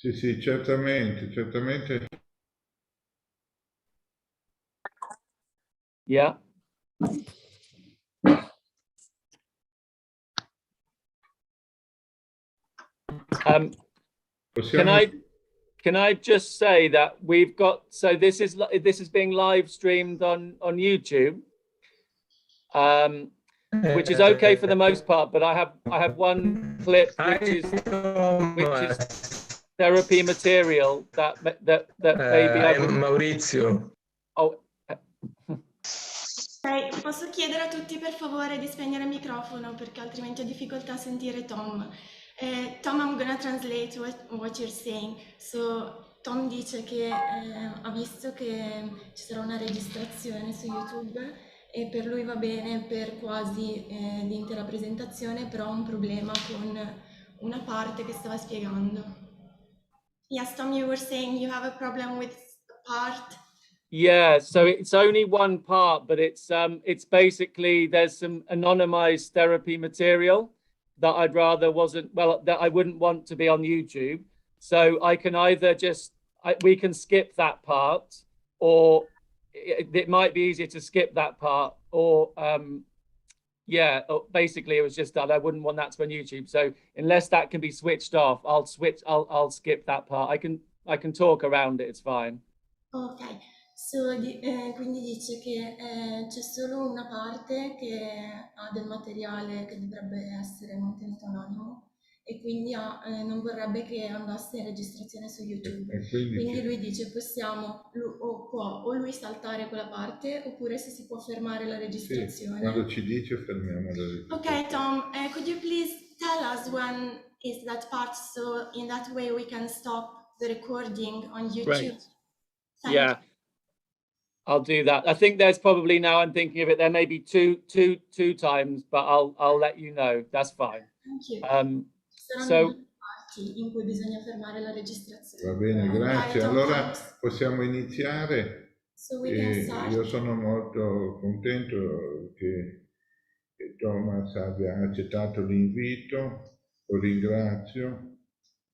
Sì, sì, certamente, certamente. Yeah. Can I just say that we've got, so this is being live streamed on YouTube, which is okay for the most part, but I have one clip which is therapy material that maybe I am Maurizio. Oh. Posso chiedere a tutti per favore di spegnere il microfono perché altrimenti ho difficoltà a sentire Tom. Tom, I'm gonna translate what you're saying. So, Tom dice che ha visto che ci sarà una registrazione su YouTube e per lui va bene per quasi l'intera presentazione, però ha un problema con una parte che stava spiegando. Yes, Tom, you were saying you have a problem with the part. Yeah, so it's only one part, but it's basically there's some anonymized therapy material that I'd rather that I wouldn't want to be on YouTube. So I can either we can skip that part, or it might be easier to skip that part, or basically it was just that I wouldn't want that to be on YouTube. So unless that can be switched off, I'll skip that part. I can talk around it, it's fine. Ok. Quindi dice che c'è solo una parte che ha del materiale che dovrebbe essere mantenuto anonimo e quindi non vorrebbe che andasse in registrazione su YouTube. Quindi lui dice può lui saltare quella parte oppure se si può fermare la registrazione. Sì, quando ci dice fermiamo la registrazione. Ok, Tom, could you please tell us when is that part so in that way we can stop the recording on YouTube? Great. Yeah. I'll do that. I think there's probably, now I'm thinking of it, there may be two times, but I'll let you know. That's fine. Thank you. In cui bisogna fermare la registrazione. Va bene, grazie. Allora possiamo iniziare. Io sono molto contento che Thomas abbia accettato l'invito, lo ringrazio.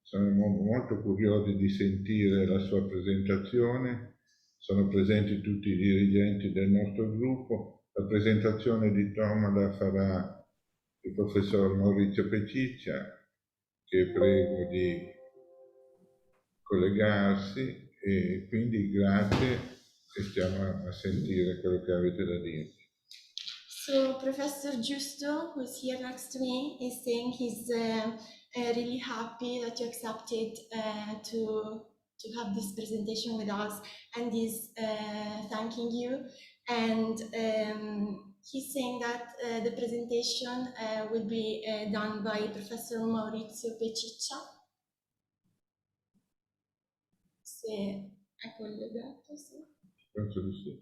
Siamo molto curiosi di sentire la sua presentazione. Sono presenti tutti i dirigenti del nostro gruppo. La presentazione di Tom la farà il professor Maurizio Peciccia, che prego di collegarsi, e quindi grazie e stiamo a sentire quello che avete da dire. So Professor Giusto, who's here next to me, is saying he's really happy that you accepted to have this presentation with us, and is thanking you. And he's saying that the presentation will be done by Professor Maurizio Peciccia. Se è collegato, sì. Penso di sì.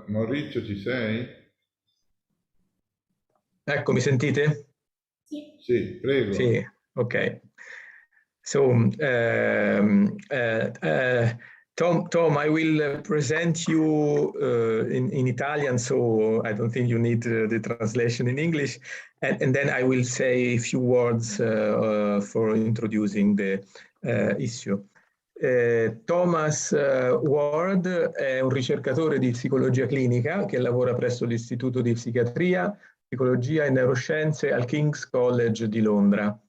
Maurizio, ci sei? Ecco, mi sentite? Sì. Sì, prego. Sì, ok. So, Tom, I will present you in Italian, so I don't think you need the translation in English. And then I will say a few words for introducing the issue. Thomas Ward è un ricercatore di psicologia clinica che lavora presso l'Istituto di Psichiatria, Psicologia e Neuroscienze al King's College di Londra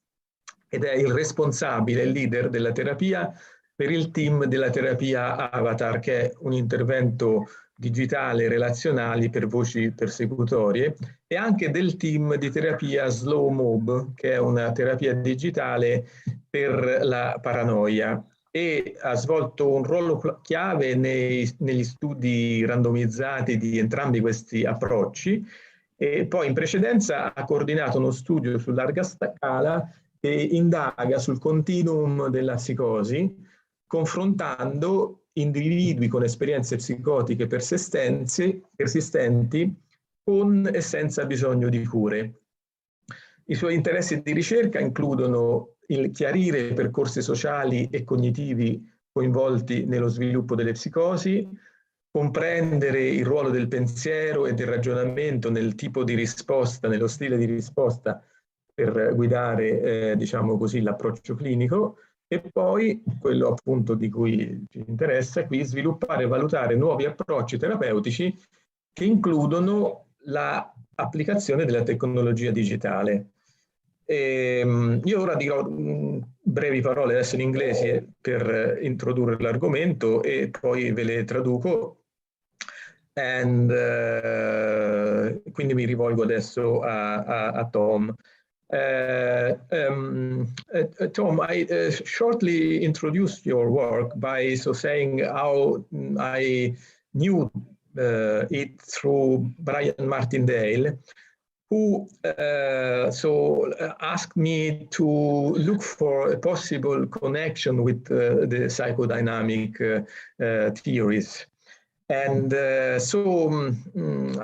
ed è il responsabile, il leader della terapia per il team della terapia Avatar, che è un intervento digitale relazionali per voci persecutorie, e anche del team di terapia Slow Mob, che è una terapia digitale per la paranoia, e ha svolto un ruolo chiave negli studi randomizzati di entrambi questi approcci, e poi in precedenza ha coordinato uno studio su larga scala che indaga sul continuum della psicosi, confrontando individui con esperienze psicotiche persistenti con e senza bisogno di cure. I suoi interessi di ricerca includono il chiarire percorsi sociali e cognitivi coinvolti nello sviluppo delle psicosi, comprendere il ruolo del pensiero e del ragionamento nel tipo di risposta, nello stile di risposta per guidare, diciamo così, l'approccio clinico, E poi, quello appunto di cui ci interessa qui, sviluppare e valutare nuovi approcci terapeutici che includono l'applicazione della tecnologia digitale. Io ora dirò brevi parole adesso in inglese per introdurre l'argomento e poi ve le traduco. Quindi mi rivolgo adesso a Tom. Tom, I shortly introduced your work by saying how I knew it through Brian Martindale, who asked me to look for a possible connection with the psychodynamic theories. And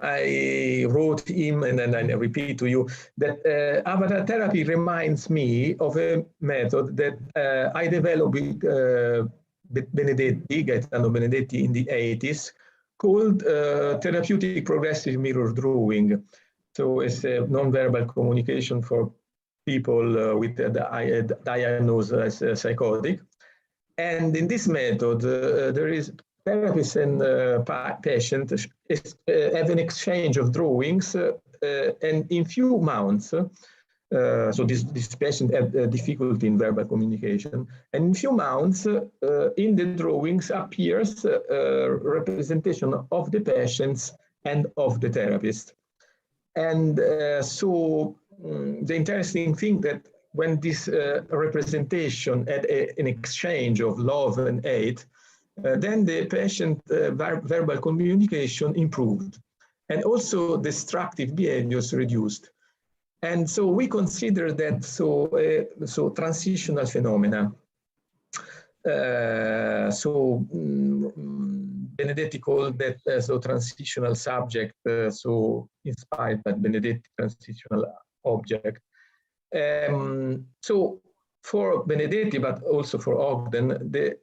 I wrote him, and then I repeat to you, that avatar therapy reminds me of a method that I developed with Gaetano Benedetti in the 80s, called therapeutic progressive mirror drawing. So it's a non-verbal communication for people with a diagnosis as psychotic. And in this method, there is therapist and patient have an exchange of drawings, and in few months, so this patient had difficulty in verbal communication, and in few months, in the drawings appears a representation of the patients and of the therapist. And the interesting thing that when this representation had an exchange of love and hate, then the patient verbal communication improved, and also destructive behaviors reduced. And so we consider that transitional phenomena. Benedetti called that transitional subject, inspired by Benedetti transitional object. So for Benedetti, but also for Ogden, the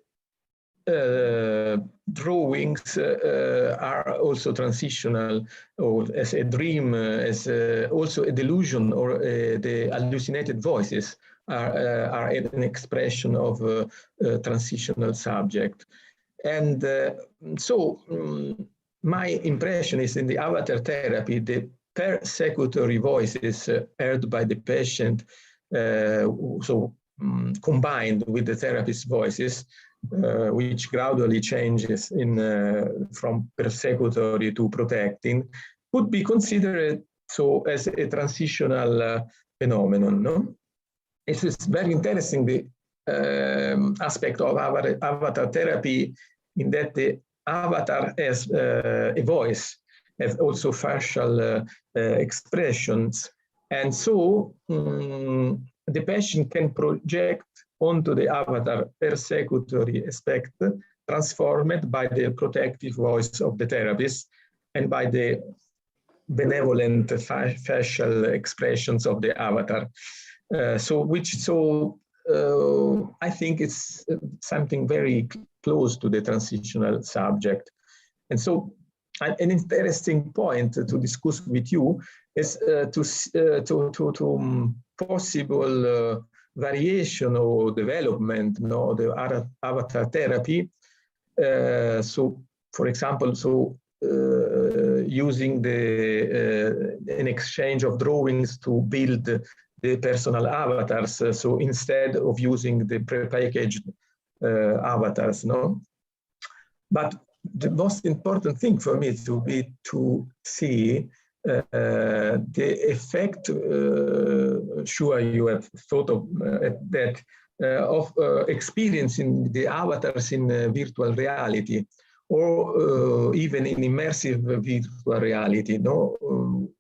drawings are also transitional, or as a dream, as also a delusion, or the hallucinated voices are an expression of a transitional subject. And my impression is in the avatar therapy, the persecutory voices heard by the patient, combined with the therapist's voices, which gradually changes from persecutory to protecting, could be considered as a transitional phenomenon. No? It is very interesting, the aspect of avatar therapy, in that the avatar has a voice, has also facial expressions, and so the patient can project onto the avatar persecutory aspect, transformed by the protective voice of the therapist and by the benevolent facial expressions of the avatar. I think it's something very close to the transitional subject. And so an interesting point to discuss with you is to possible variation or development, the avatar therapy. For example, using an exchange of drawings to build the personal avatars, so instead of using the prepackaged avatars, But the most important thing for me to be to see the effect, sure you have thought of that, of experiencing the avatars in virtual reality, or even in immersive virtual reality,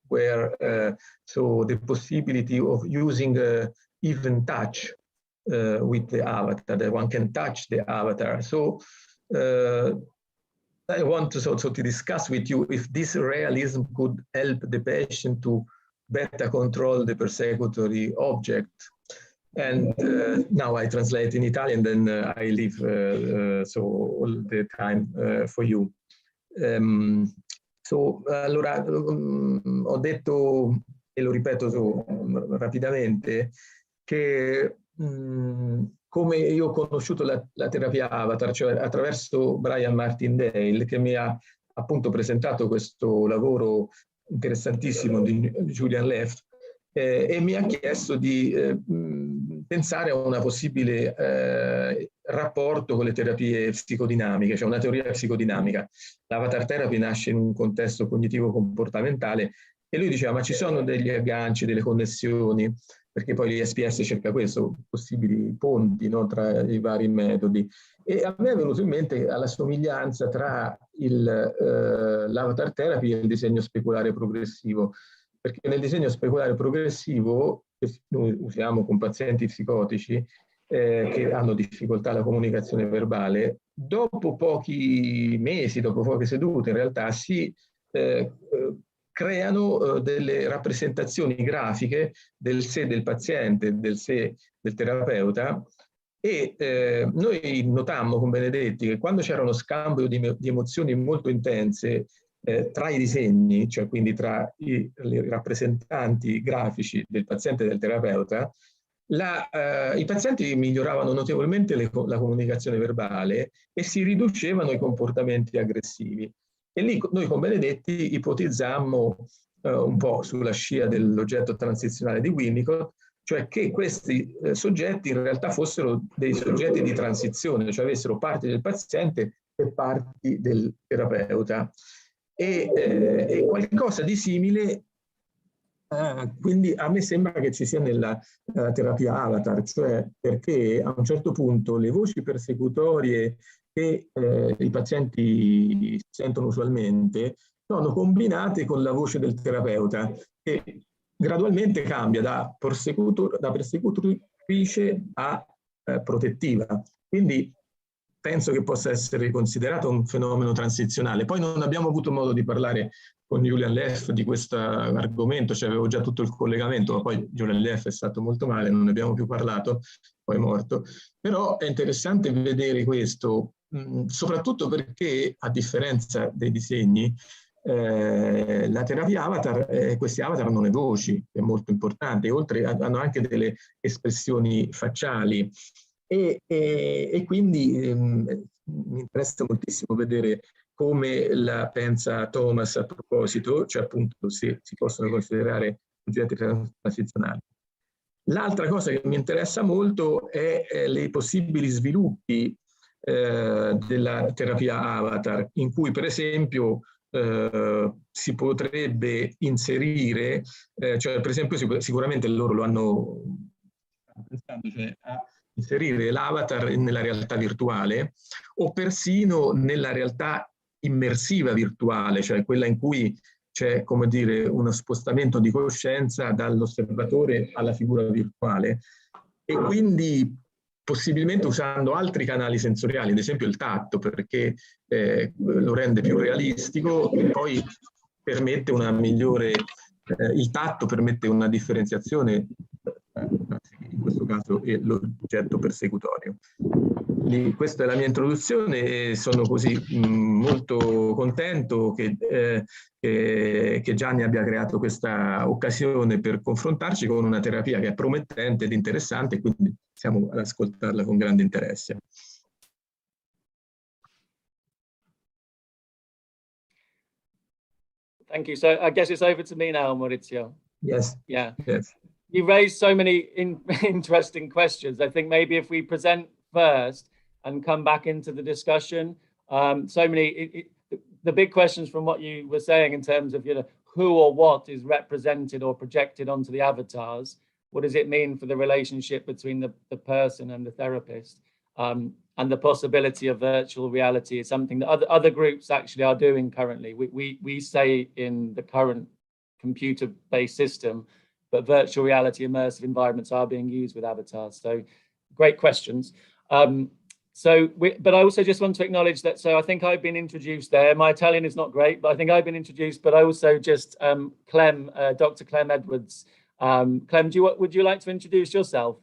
where the possibility of using even touch with the avatar, that one can touch the avatar. So I want to discuss with you if this realism could help the patient to better control the persecutory object. And now I translate in Italian, then I leave all the time for you. Allora, ho detto, e lo ripeto rapidamente, che come io ho conosciuto la terapia Avatar, cioè attraverso Brian Martindale, che mi ha appunto presentato questo lavoro interessantissimo di Julian Leff, e mi ha chiesto di pensare a un possibile rapporto con le terapie psicodinamiche, cioè una teoria psicodinamica. L'avatar therapy nasce in un contesto cognitivo-comportamentale e lui diceva ma ci sono degli agganci, delle connessioni, perché poi l'ISPS cerca questo, possibili ponti, no, tra i vari metodi. E a me è venuto in mente la somiglianza tra l'avatar therapy e il disegno speculare progressivo, perché nel disegno speculare progressivo, che noi usiamo con pazienti psicotici che hanno difficoltà alla comunicazione verbale, dopo pochi mesi, dopo poche sedute, in realtà si creano delle rappresentazioni grafiche del sé del paziente, del sé del terapeuta, e noi notammo con Benedetti che quando c'era uno scambio di emozioni molto intense tra i disegni, cioè quindi tra i rappresentanti grafici del paziente e del terapeuta, i pazienti miglioravano notevolmente la comunicazione verbale e si riducevano i comportamenti aggressivi. E lì noi con Benedetti ipotizzammo un po' sulla scia dell'oggetto transizionale di Winnicott, cioè che questi soggetti in realtà fossero dei soggetti di transizione, cioè avessero parti del paziente e parti del terapeuta. E qualcosa di simile, quindi a me sembra che ci sia nella terapia Avatar, cioè perché a un certo punto le voci persecutorie che i pazienti sentono usualmente sono combinate con la voce del terapeuta, che gradualmente cambia da persecutrice a protettiva. Quindi penso che possa essere considerato un fenomeno transizionale. Poi non abbiamo avuto modo di parlare con Julian Leff di questo argomento, cioè avevo già tutto il collegamento, ma poi Julian Leff è stato molto male, non ne abbiamo più parlato, poi è morto. Però è interessante vedere questo, soprattutto perché, a differenza dei disegni, la terapia avatar, questi avatar hanno le voci, è molto importante, oltre hanno anche delle espressioni facciali e quindi mi interessa moltissimo vedere come la pensa Thomas a proposito, cioè appunto se si possono considerare oggetti transizionali. L'altra cosa che mi interessa molto è i possibili sviluppi della terapia avatar, in cui per esempio si potrebbe inserire, cioè per esempio sicuramente loro lo hanno pensando, cioè a inserire l'avatar nella realtà virtuale o persino nella realtà immersiva virtuale, cioè quella in cui c'è, come dire, uno spostamento di coscienza dall'osservatore alla figura virtuale e quindi possibilmente usando altri canali sensoriali, ad esempio il tatto, perché lo rende più realistico e poi permette una migliore, il tatto permette una differenziazione, in questo caso è l'oggetto persecutorio. Questa è la mia introduzione e sono così molto contento che Gianni abbia creato questa occasione per confrontarci con una terapia che è promettente ed interessante, e quindi siamo ad ascoltarla con grande interesse. Thank you. So I guess it's over to me now, Maurizio. Yes. Yeah. Yes. You raised so many interesting questions. I think maybe if we present first and come back into the discussion, so many, the big questions from what you were saying in terms of, who or what is represented or projected onto the avatars. What does it mean for the relationship between the person and the therapist? And the possibility of virtual reality is something that other groups actually are doing currently. We say in the current computer-based system, but virtual reality immersive environments are being used with avatars. So great questions. But I also just want to acknowledge that, so I think I've been introduced there. My Italian is not great, but I think I've been introduced, but I also just, Clem, Dr. Clem Edwards. Clem, would you like to introduce yourself?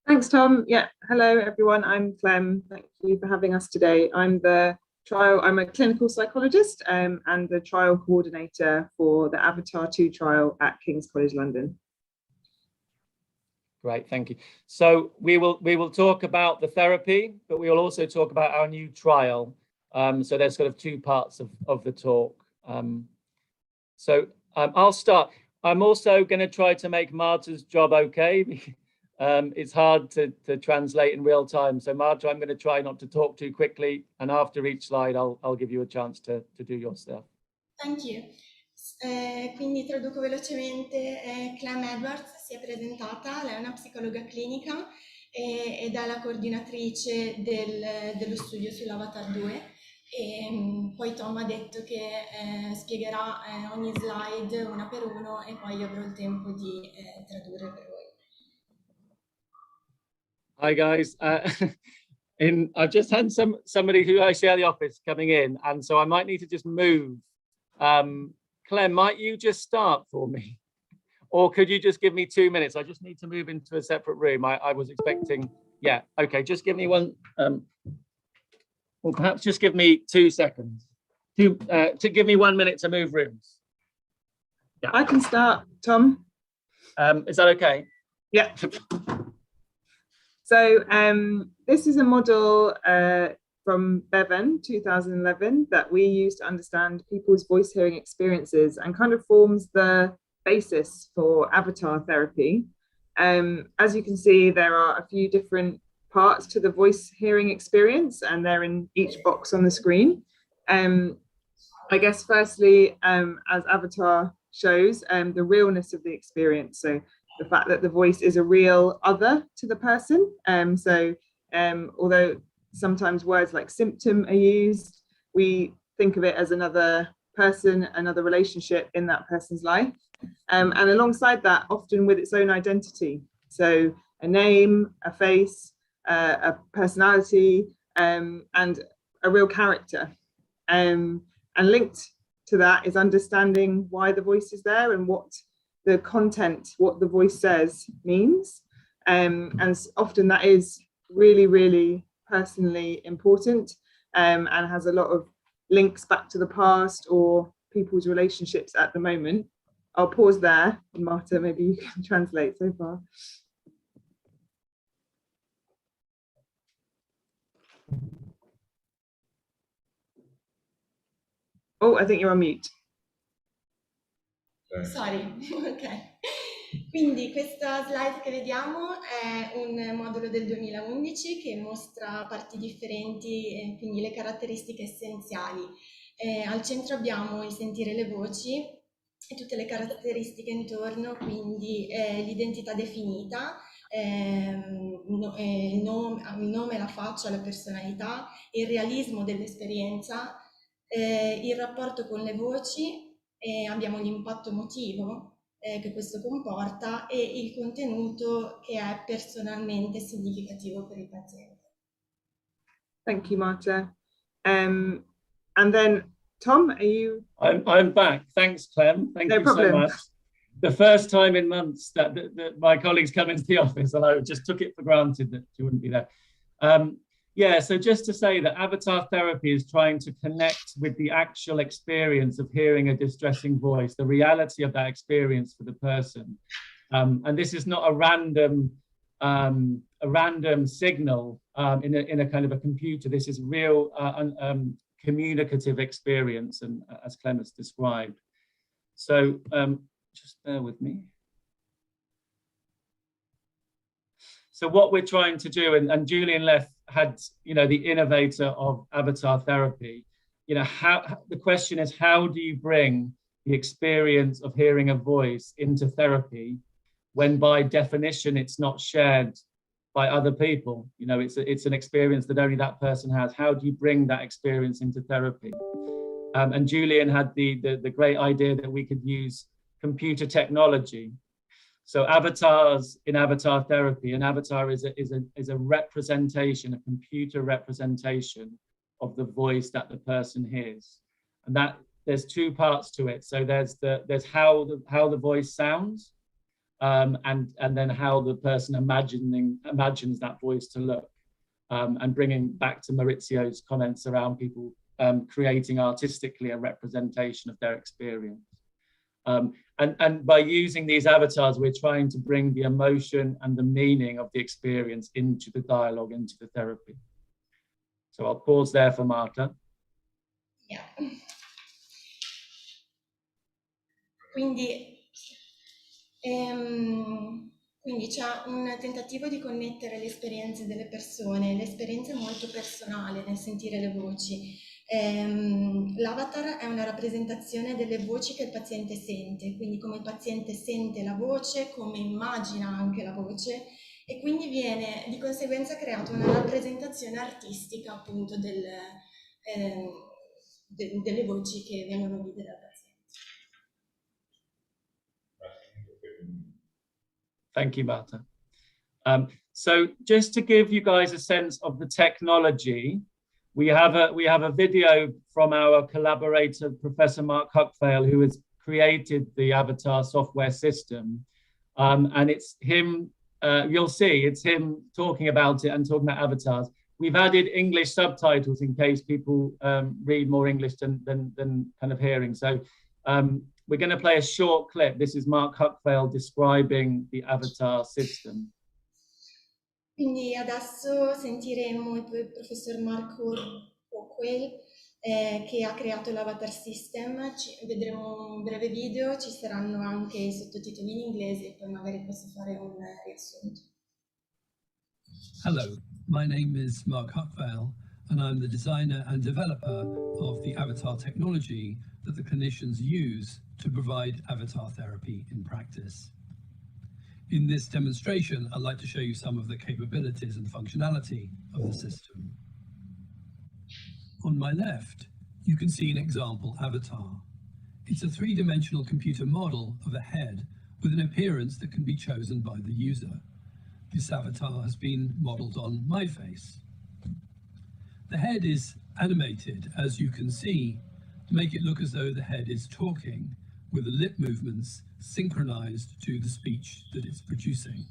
Thanks, Tom. Yeah, hello everyone. I'm Clem. Thank you for having us today. I'm a clinical psychologist and the trial coordinator for the Avatar 2 trial at King's College London. Great, thank you. So we will talk about the therapy, but we will also talk about our new trial. So there's sort of two parts of the talk. I'll start. I'm also going to try to make Marta's job okay. It's hard to translate in real time. So Marta, I'm going to try not to talk too quickly, and after each slide, I'll give you a chance to do your stuff. Thank you. Quindi traduco velocemente. Clem Edwards si è presentata, lei è una psicologa clinica ed è la coordinatrice dello studio sull'Avatar 2. E poi Tom ha detto che spiegherà ogni slide una per uno e poi io avrò il tempo di tradurre per voi. Hi guys. I've just had somebody who I see at the office coming in, and so I might need to just move. Clem, might you just start for me? Or could you just give me 2 minutes? I just need to move into a separate room. I was expecting, yeah, okay, just give me one, or perhaps just give me 2 seconds to give me 1 minute to move rooms. Yeah. I can start, Tom. Is that okay? Yeah. So this is a model from Bevan 2011 that we use to understand people's voice hearing experiences and kind of forms the basis for avatar therapy. As you can see, there are a few different parts to the voice hearing experience, and they're in each box on the screen. I guess firstly, as avatar shows, the realness of the experience. So the fact that the voice is a real other to the person. Although sometimes words like symptom are used, we think of it as another person, another relationship in that person's life. And alongside that, often with its own identity. So a name, a face, a personality, and a real character. And linked to that is understanding why the voice is there and what the content, what the voice says means. And often that is really, really personally important, and has a lot of links back to the past or people's relationships at the moment. I'll pause there, and Marta, maybe you can translate so far. Oh, I think you're on mute. Sorry, ok. Quindi questa slide che vediamo è un modulo del 2011 che mostra parti differenti, quindi le caratteristiche essenziali. Al centro abbiamo il sentire le voci e tutte le caratteristiche intorno, quindi l'identità definita, il nome, la faccia, la personalità, il realismo dell'esperienza, il rapporto con le voci, abbiamo l'impatto emotivo che questo comporta e il contenuto che è personalmente significativo per il paziente. Thank you, Marta. And then Tom, are you? I'm back. Thanks, Clem. Thank you so much. The first time in months that my colleagues come into the office, and I just took it for granted that you wouldn't be there. Yeah, so just to say that avatar therapy is trying to connect with the actual experience of hearing a distressing voice, the reality of that experience for the person. And this is not a random signal in a kind of a computer. This is real communicative experience, and as Clem has described. So just bear with me. So what we're trying to do, and Julian Leff had, the innovator of avatar therapy, the question is, how do you bring the experience of hearing a voice into therapy when by definition it's not shared by other people? It's an experience that only that person has. How do you bring that experience into therapy? And Julian had the great idea that we could use computer technology. So avatars in avatar therapy, an avatar is a representation, a computer representation of the voice that the person hears, and that there's two parts to it. So there's how the voice sounds, and then how the person imagines that voice to look, and bringing back to Maurizio's comments around people creating artistically a representation of their experience. And by using these avatars, we're trying to bring the emotion and the meaning of the experience into the dialogue, into the therapy. So I'll pause there for Marta. Yeah. Quindi c'è un tentativo di connettere le esperienze delle persone, l'esperienza è molto personale nel sentire le voci. L'avatar è una rappresentazione delle voci che il paziente sente, quindi come il paziente sente la voce, come immagina anche la voce, e quindi viene di conseguenza creata una rappresentazione artistica appunto delle voci che vengono udite dal paziente. Thank you, Marta. So just to give you guys a sense of the technology, we have a video from our collaborator, Professor Mark Huckfield, who has created the Avatar software system. And it's him, you'll see, it's him talking about it and talking about avatars. We've added English subtitles in case people read more English than kind of hearing. So we're going to play a short clip. This is Mark Huckfield describing the Avatar system. Quindi adesso sentiremo il professor Mark Huckfield che ha creato l'Avatar System. Vedremo un breve video, ci saranno anche i sottotitoli in inglese e poi magari posso fare un riassunto. Hello, my name is Mark Huckfield and I'm the designer and developer of the Avatar technology that the clinicians use to provide avatar therapy in practice. In this demonstration, I'd like to show you some of the capabilities and functionality of the system. On my left, you can see an example avatar. It's a three-dimensional computer model of a head with an appearance that can be chosen by the user. This avatar has been modeled on my face. The head is animated, as you can see, to make it look as though the head is talking, with the lip movements synchronized to the speech that it's producing.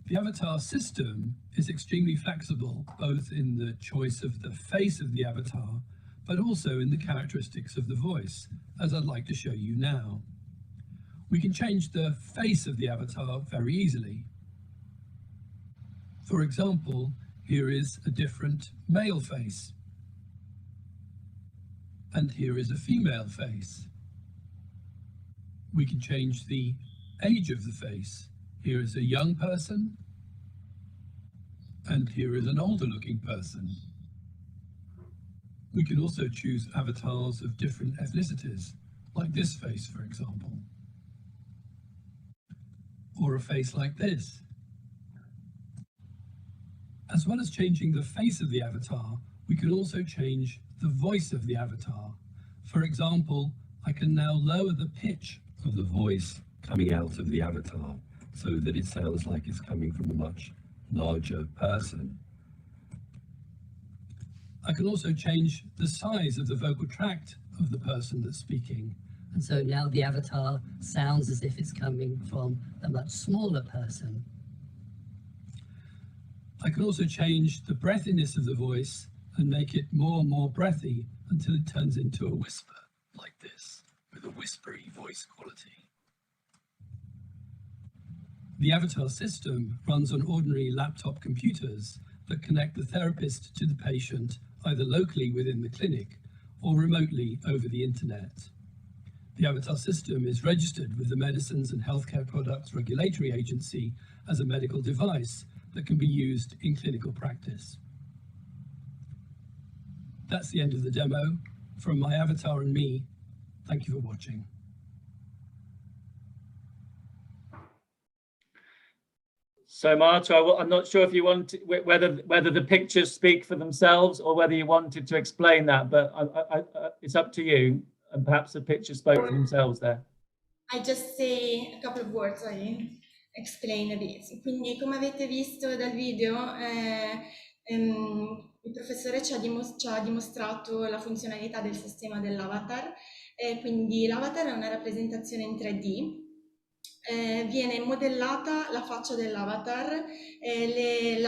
The avatar system is extremely flexible, both in the choice of the face of the avatar, but also in the characteristics of the voice, as I'd like to show you now. We can change the face of the avatar very easily. For example, here is a different male face. And here is a female face. We can change the age of the face. Here is a young person, and here is an older looking person. We can also choose avatars of different ethnicities, like this face, for example. Or a face like this. As well as changing the face of the avatar, we can also change the voice of the avatar. For example, I can now lower the pitch of the voice coming out of the avatar so that it sounds like it's coming from a much larger person. I can also change the size of the vocal tract of the person that's speaking. And so now the avatar sounds as if it's coming from a much smaller person. I can also change the breathiness of the voice and make it more and more breathy until it turns into a whisper, like this, with a whispery voice quality. The avatar system runs on ordinary laptop computers that connect the therapist to the patient either locally within the clinic or remotely over the internet. The avatar system is registered with the Medicines and Healthcare Products Regulatory Agency as a medical device that can be used in clinical practice. That's the end of the demo. From my avatar and me, thank you for watching. So Marta, I'm not sure if you want whether the pictures speak for themselves or whether you wanted to explain that, but it's up to you. And perhaps the pictures spoke for themselves there. I just say a couple of words, I explain a bit. Quindi, come avete visto dal video, il professore ci ha dimostrato la funzionalità del sistema dell'avatar. Quindi l'avatar è una rappresentazione in 3D. Viene modellata la faccia dell'avatar,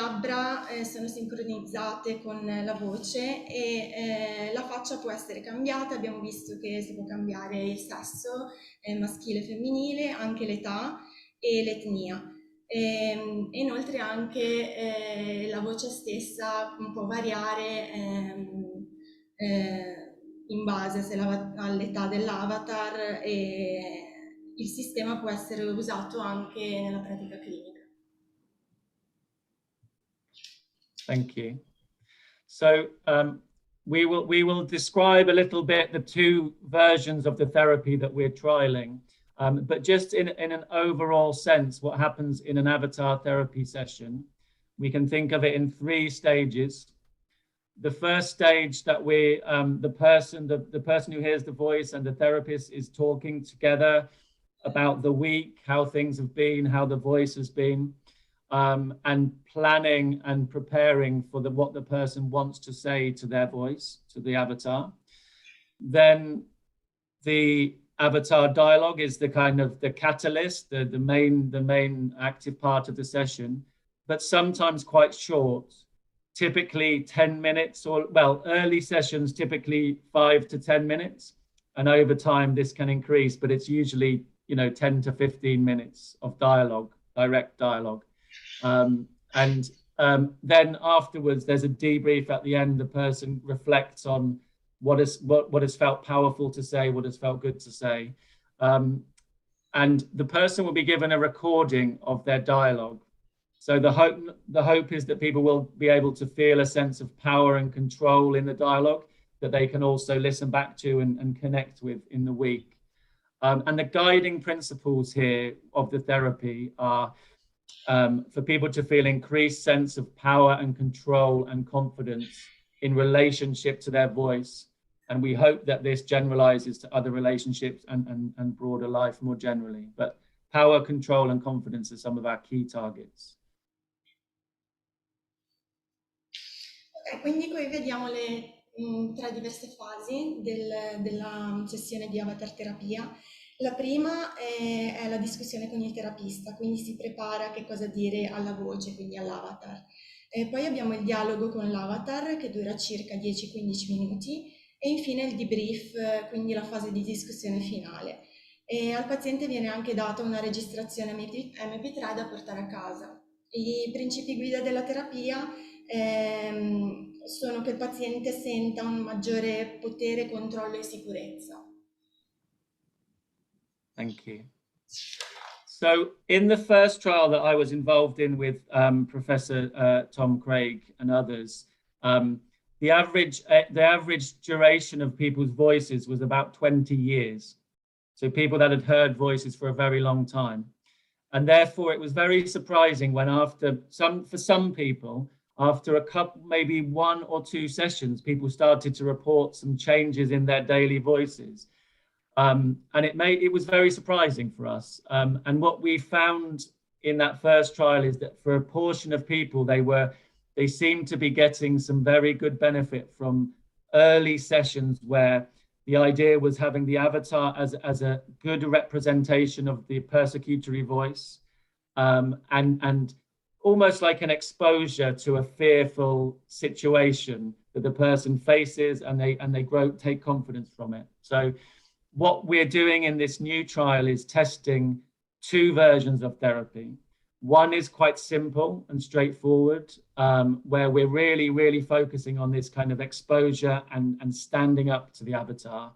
labbra sono sincronizzate con la voce e la faccia può essere cambiata. Abbiamo visto che si può cambiare il sesso maschile e femminile, anche l'età e l'etnia. Inoltre anche la voce stessa può variare in base all'età dell'avatar, e il sistema può essere usato anche nella pratica clinica. Thank you. So we will describe a little bit the two versions of the therapy that we're trialing. But just in an overall sense, what happens in an avatar therapy session, we can think of it in 3 stages. The first stage that the person who hears the voice and the therapist is talking together about the week, how things have been, how the voice has been, and planning and preparing for what the person wants to say to their voice, to the avatar. Then the avatar dialogue is the kind of the catalyst, the main active part of the session, but sometimes quite short, typically 10 minutes, or well, early sessions typically 5 to 10 minutes, and over time this can increase, but it's usually 10 to 15 minutes of dialogue, direct dialogue. Then afterwards there's a debrief at the end. The person reflects on what has felt powerful to say, what has felt good to say, and the person will be given a recording of their dialogue. So the hope is that people will be able to feel a sense of power and control in the dialogue that they can also listen back to and connect with in the week. And the guiding principles here of the therapy are for people to feel increased sense of power and control and confidence in relationship to their voice. And we hope that this generalizes to other relationships and broader life more generally. But power, control, and confidence are some of our key targets. Quindi qui vediamo le 3 diverse fasi della sessione di avatar terapia. La prima è la discussione con il terapista, quindi si prepara che cosa dire alla voce, quindi all'avatar. Poi abbiamo il dialogo con l'avatar che dura circa 10-15 minuti e infine il debrief, quindi la fase di discussione finale. E al paziente viene anche data una registrazione MP3 da portare a casa. I principi guida della terapia sono che il paziente senta un maggiore potere, controllo e sicurezza. Thank you. So in the first trial that I was involved in with Professor Tom Craig and others, the average duration of people's voices was about 20 years. So people that had heard voices for a very long time. And therefore it was very surprising when for some people, after a couple, maybe 1 or 2 sessions, people started to report some changes in their daily voices. And it was very surprising for us. And what we found in that first trial is that for a portion of people, they seemed to be getting some very good benefit from early sessions where the idea was having the avatar as a good representation of the persecutory voice, and almost like an exposure to a fearful situation that the person faces, and they take confidence from it. So what we're doing in this new trial is testing 2 versions of therapy. One is quite simple and straightforward, where we're really focusing on this kind of exposure and standing up to the avatar,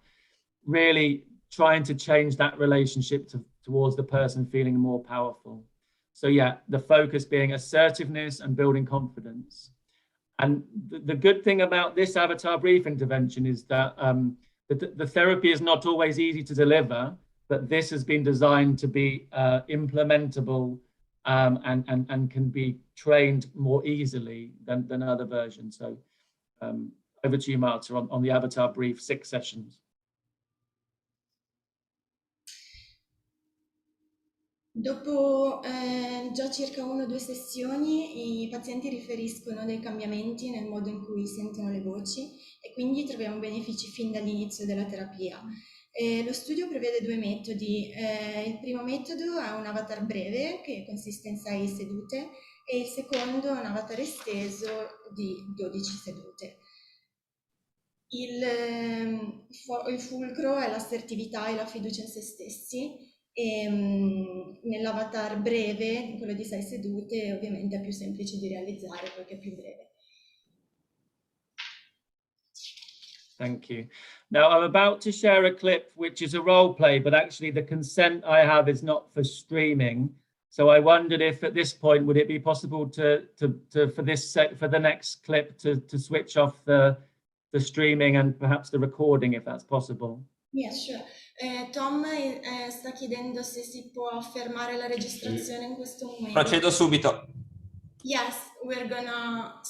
really trying to change that relationship towards the person feeling more powerful. So yeah, the focus being assertiveness and building confidence. And the good thing about this avatar brief intervention is that the therapy is not always easy to deliver, but this has been designed to be implementable and can be trained more easily than other versions. So over to you, Marta, on the avatar brief, 6 sessions. Dopo già circa 1 o 2 sessioni i pazienti riferiscono dei cambiamenti nel modo in cui sentono le voci e quindi troviamo benefici fin dall'inizio della terapia. Lo studio prevede 2 metodi. Il primo metodo è un avatar breve che consiste in 6 sedute e il secondo è un avatar esteso di 12 sedute. Il fulcro è l'assertività e la fiducia in se stessi, e nell'avatar breve, quello di 6 sedute, ovviamente è più semplice di realizzare perché è più breve. Thank you. Now I'm about to share a clip which is a role play, but actually the consent I have is not for streaming. So I wondered if at this point would it be possible to for the next clip to switch off the streaming and perhaps the recording, if that's possible. Yeah, sure. Tom sta chiedendo se si può fermare la registrazione in questo momento. Procedo subito. Yes, we're gonna